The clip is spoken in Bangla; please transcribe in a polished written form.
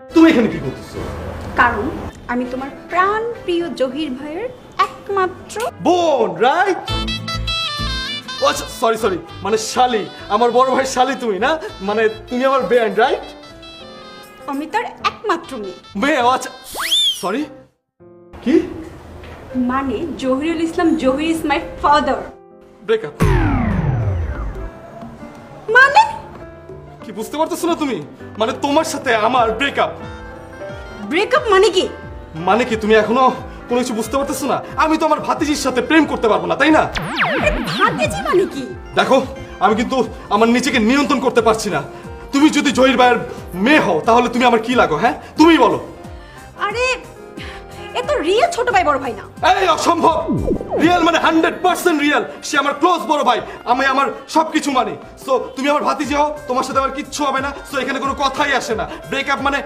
তুমি এখানে কি করতেছো? কারণ আমি তোমার প্রাণ প্রিয় জহির ভাইয়ের একমাত্র বোন, রাইট? আচ্ছা, সরি সরি, মানে শালি, আমার বড় ভাই শালি তুমি না? মানে তুমি আমার বেন, রাইট? আমি তার একমাত্র মেয়ে। মেয়ে, আচ্ছা সরি। কি? মানে Zahirul Islam Zahir is my father. Breakup? মানে কি বুঝতে পারতেছো না তুমি? মানে তোমার সাথে আমার ব্রেকআপ। ব্রেকআপ মানে কি? মানে কি তুমি এখনো কোনো কিছু বুঝতে পারতেছো না? আমি তো আমার ভাতিজির সাথে প্রেম করতে পারবো না, তাই না? ভাতিজি মানে কি? দেখো, আমি কিন্তু আমার নিজেকে নিয়ন্ত্রণ করতে পারছি না। তুমি যদি জহির ভাইয়ের মেয়ে হও তাহলে তুমি আমার কি লাগো? হ্যাঁ, তুমিই বলো। আরে এ তো রিয়েল ছোট ভাই বড় ভাই না। এই অসম্ভব! রিয়েল মানে 100% রিয়েল। সে আমার ক্লোজ বড় ভাই, আমি আমার সবকিছু মানি। সো তুমি আমার ভাতিজি হও, তোমার সাথে আমার কিচ্ছু হবে না। সো এখানে কোনো কথাই আসে না। ব্রেকআপ মানে